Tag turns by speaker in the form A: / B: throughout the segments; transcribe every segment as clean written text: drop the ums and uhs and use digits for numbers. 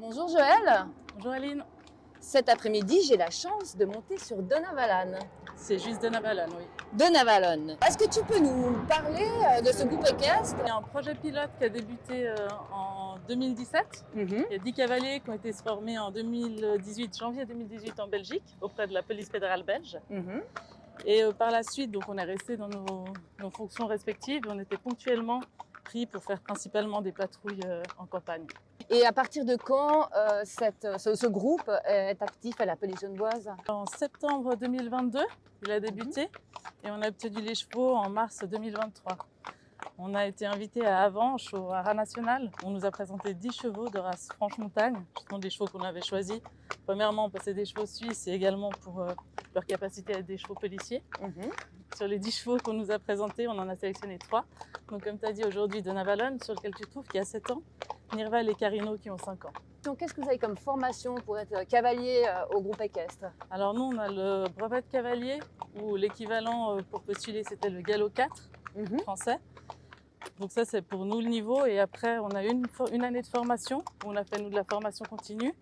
A: Bonjour Joël.
B: Bonjour Aline,
A: Cet après-midi, j'ai la chance de monter sur Donavalon.
B: c'est juste Donavalon, oui.
A: Donavalon. Est-ce que tu peux nous parler de ce groupe équestre?
B: Il y a un projet pilote qui a débuté en 2017. Il y a 10 cavaliers qui ont été formés en 2018, janvier 2018 en Belgique, auprès de la police fédérale belge. Et par la suite, donc, on est resté dans nos fonctions respectives et on était ponctuellement pris pour faire principalement des patrouilles en campagne.
A: Et à partir de quand ce groupe est actif à la police genevoise?
B: En septembre 2022, il a débuté et on a obtenu les chevaux en mars 2023. On a été invité à Avenches, au haras national. On nous a présenté 10 chevaux de race franche-montagne, justement des chevaux qu'on avait choisis. Premièrement, parce que c'est des chevaux suisses et également pour leur capacité à être des chevaux policiers. Sur les 10 chevaux qu'on nous a présentés, on en a sélectionné 3. Donc comme tu as dit aujourd'hui, Donavalon, sur lequel tu trouves, qui a 7 ans, Nirval et Carino qui ont 5 ans.
A: Donc, qu'est-ce que vous avez comme formation pour être cavalier au groupe équestre?
B: Alors nous, on a le brevet de cavalier, où l'équivalent pour postuler, c'était le galop 4 français. Donc ça, c'est pour nous le niveau. Et après, on a une année de formation, où on a fait nous de la formation continue.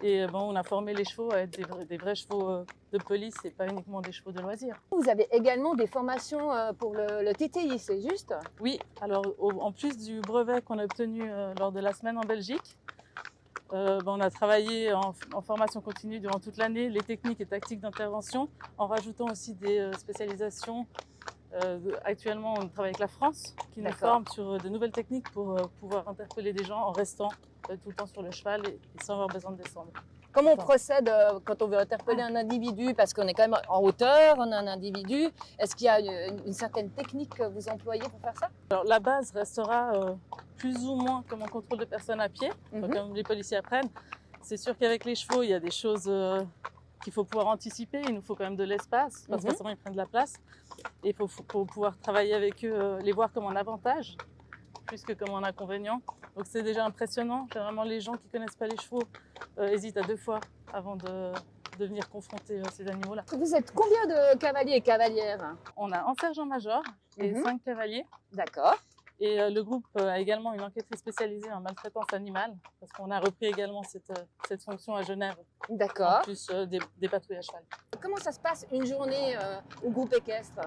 B: Et on a formé les chevaux à être des vrais chevaux de police et pas uniquement des chevaux de loisirs.
A: Vous avez également des formations pour le TTI, c'est juste?
B: Oui, alors en plus du brevet qu'on a obtenu lors de la semaine en Belgique, on a travaillé en formation continue durant toute l'année, les techniques et tactiques d'intervention, en rajoutant aussi des spécialisations. Actuellement, on travaille avec la France, qui nous forme sur de nouvelles techniques pour pouvoir interpeller des gens en restant tout le temps sur le cheval et sans avoir besoin de descendre.
A: Comment on procède quand on veut interpeller un individu? Parce qu'on est quand même en hauteur, on a un individu. Est-ce qu'il y a une certaine technique que vous employez pour faire ça?
B: Alors, la base restera plus ou moins comme un contrôle de personnes à pied, comme les policiers apprennent. C'est sûr qu'avec les chevaux, il y a des choses qu'il faut pouvoir anticiper. Il nous faut quand même de l'espace, parce que forcément, ils prennent de la place. Et il faut pouvoir travailler avec eux, les voir comme un avantage, plus que comme un inconvénient. Donc c'est déjà impressionnant. Généralement, les gens qui ne connaissent pas les chevaux hésitent à 2 fois avant de venir confronter ces animaux-là.
A: Vous êtes combien de cavaliers et cavalières?
B: On a un sergent-major et 5 cavaliers.
A: D'accord.
B: Et le groupe a également une enquêtrice spécialisée en maltraitance animale, parce qu'on a repris également cette fonction à Genève.
A: D'accord.
B: En plus des patrouilles à cheval.
A: Comment ça se passe une journée au groupe équestre?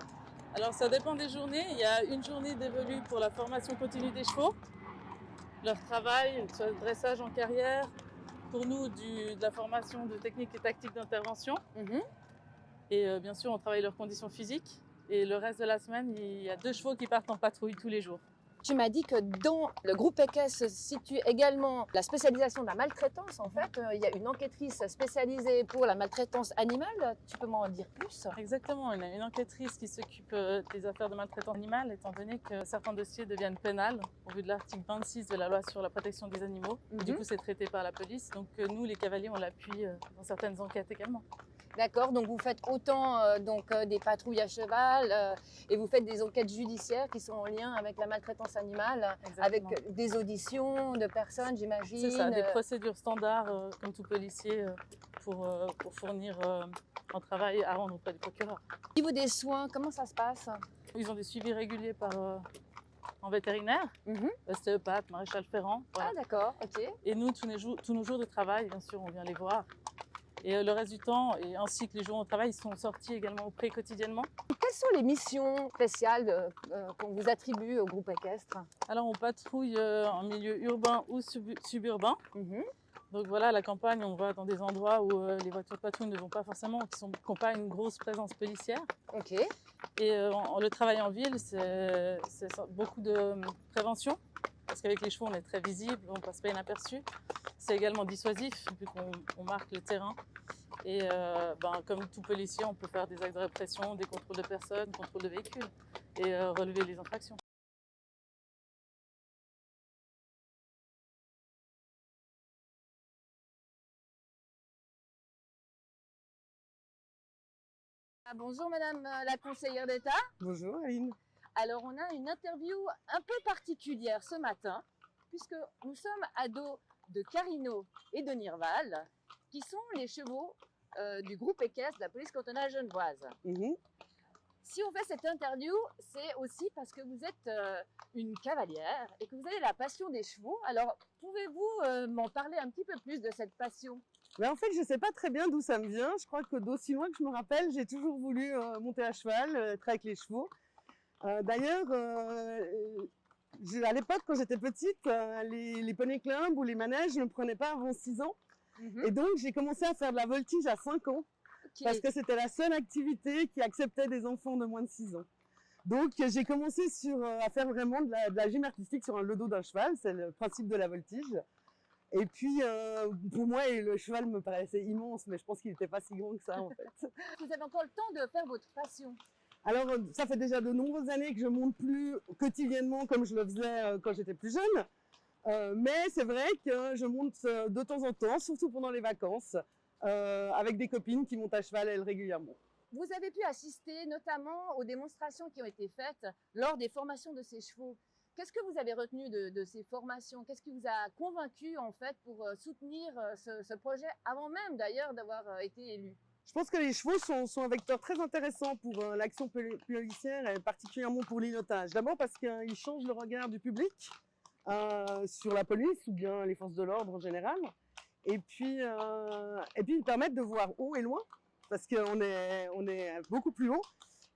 B: Alors ça dépend des journées. Il y a une journée dévolue pour la formation continue des chevaux, leur travail, soit le dressage en carrière, pour nous de la formation de techniques et tactiques d'intervention. Et bien sûr, on travaille leurs conditions physiques. Et le reste de la semaine, il y a 2 chevaux qui partent en patrouille tous les jours.
A: Tu m'as dit que dans le groupe équestre se situe également la spécialisation de la maltraitance. En fait, il y a une enquêtrice spécialisée pour la maltraitance animale. Tu peux m'en dire plus?
B: Exactement, il y a une enquêtrice qui s'occupe des affaires de maltraitance animale, étant donné que certains dossiers deviennent pénals au vu de l'article 26 de la loi sur la protection des animaux. Du coup, c'est traité par la police. Donc nous, les cavaliers, on l'appuie dans certaines enquêtes également.
A: D'accord, donc vous faites autant des patrouilles à cheval et vous faites des enquêtes judiciaires qui sont en lien avec la maltraitance animale, avec des auditions de personnes, j'imagine.
B: C'est ça, des procédures standards comme tout policier pour fournir un travail à rendre auprès du procureur.
A: Au niveau des soins, comment ça se passe?
B: Ils ont des suivis réguliers en vétérinaire, ostéopathe, maréchal ferrant. Voilà.
A: Ah d'accord, ok.
B: Et nous, tous nos jours de travail, bien sûr, on vient les voir. Et le reste du temps, et ainsi que les jours au travail, ils sont sortis également au pré quotidiennement.
A: Quelles sont les missions spéciales qu'on vous attribue au groupe équestre?
B: Alors on patrouille en milieu urbain ou suburbain. Donc voilà, la campagne, on va dans des endroits où les voitures de patrouille ne vont pas forcément, qui n'ont pas une grosse présence policière.
A: Ok.
B: Et le travail en ville, c'est beaucoup de prévention. Parce qu'avec les chevaux, on est très visible, on ne passe pas inaperçu. C'est également dissuasif, vu qu'on marque le terrain. Et comme tout policier, on peut faire des actes de répression, des contrôles de personnes, contrôles de véhicules et relever les infractions.
A: Ah, bonjour Madame la conseillère d'État.
C: Bonjour Aline.
A: Alors on a une interview un peu particulière ce matin, puisque nous sommes à dos de Carino et de Nirval, qui sont les chevaux du groupe équestre de la police cantonale genevoise. Si on fait cette interview, c'est aussi parce que vous êtes une cavalière et que vous avez la passion des chevaux. Alors, pouvez-vous m'en parler un petit peu plus de cette passion?
C: En fait, je ne sais pas très bien d'où ça me vient. Je crois que d'aussi loin que je me rappelle, j'ai toujours voulu monter à cheval, être avec les chevaux. D'ailleurs, à l'époque, quand j'étais petite, les poney clubs ou les manèges ne me prenaient pas avant 6 ans. Et donc, j'ai commencé à faire de la voltige à 5 ans. Parce que c'était la seule activité qui acceptait des enfants de moins de 6 ans. Donc j'ai commencé à faire vraiment de la gym artistique sur le dos d'un cheval, c'est le principe de la voltige. Et puis pour moi, le cheval me paraissait immense, mais je pense qu'il n'était pas si grand que ça en fait.
A: Vous avez encore le temps de faire votre passion?
C: Alors ça fait déjà de nombreuses années que je monte plus quotidiennement comme je le faisais quand j'étais plus jeune. Mais c'est vrai que je monte de temps en temps, surtout pendant les vacances. Avec des copines qui montent à cheval, elles, régulièrement.
A: Vous avez pu assister notamment aux démonstrations qui ont été faites lors des formations de ces chevaux. Qu'est-ce que vous avez retenu de ces formations? Qu'est-ce qui vous a convaincu en fait pour soutenir ce projet avant même d'ailleurs d'avoir été élu?
C: Je pense que les chevaux sont un vecteur très intéressant pour l'action policière et particulièrement pour l'îlotage. D'abord parce qu'ils changent le regard du public sur la police ou bien les forces de l'ordre en général. Et puis ils permettent de voir haut et loin, parce qu'on est beaucoup plus haut.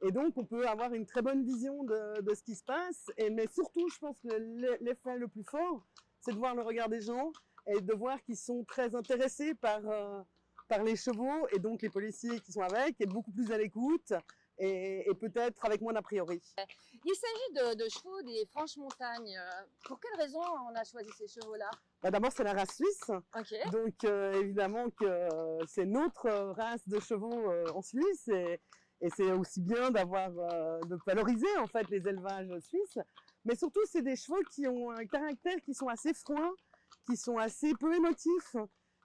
C: Et donc, on peut avoir une très bonne vision de ce qui se passe. Mais surtout, je pense que l'effet le plus fort, c'est de voir le regard des gens et de voir qu'ils sont très intéressés par les chevaux et donc les policiers qui sont avec, et beaucoup plus à l'écoute. Et peut-être avec moins d'a priori.
A: Il s'agit de chevaux des Franches-Montagnes. Pour quelle raison on a choisi ces chevaux-là?
C: D'abord, c'est la race suisse.
A: Okay.
C: Donc, évidemment que c'est notre race de chevaux en Suisse. Et c'est aussi bien de valoriser en fait les élevages suisses. Mais surtout, c'est des chevaux qui ont un caractère qui sont assez froids, qui sont assez peu émotifs.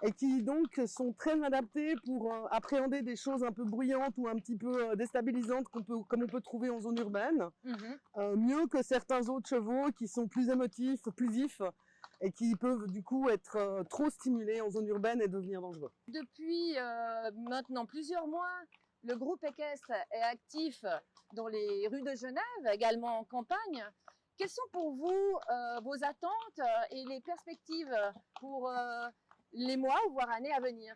C: Et qui donc sont très adaptés pour appréhender des choses un peu bruyantes ou un petit peu déstabilisantes comme on peut trouver en zone urbaine, mieux que certains autres chevaux qui sont plus émotifs, plus vifs et qui peuvent du coup être trop stimulés en zone urbaine et devenir dangereux.
A: Depuis maintenant plusieurs mois, le groupe équestre est actif dans les rues de Genève, également en campagne. Quelles sont pour vous vos attentes et les perspectives pour les mois ou voire années à venir?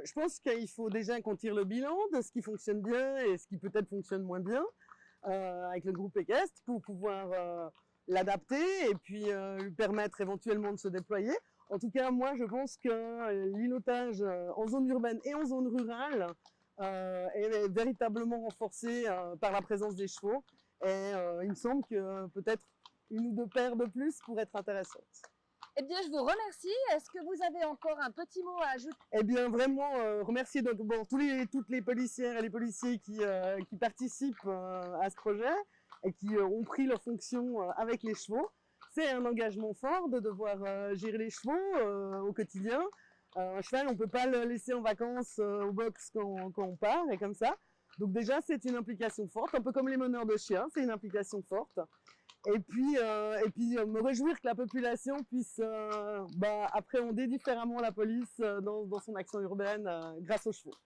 C: Je pense qu'il faut déjà qu'on tire le bilan de ce qui fonctionne bien et ce qui peut-être fonctionne moins bien avec le groupe équestre pour pouvoir l'adapter et puis lui permettre éventuellement de se déployer. En tout cas, moi, je pense que l'îlotage en zone urbaine et en zone rurale est véritablement renforcé par la présence des chevaux. Et il me semble que peut-être 1 ou 2 paires de plus pourraient être intéressantes.
A: Eh bien, je vous remercie. Est-ce que vous avez encore un petit mot à ajouter?
C: Eh bien, vraiment, remercier donc, toutes les policières et les policiers qui participent à ce projet et qui ont pris leur fonction avec les chevaux. C'est un engagement fort de devoir gérer les chevaux au quotidien. Un cheval, on ne peut pas le laisser en vacances au box quand on part et comme ça. Donc déjà, c'est une implication forte, un peu comme les meneurs de chiens, c'est une implication forte. Et puis me réjouir que la population puisse appréhender différemment la police dans son action urbaine grâce aux chevaux.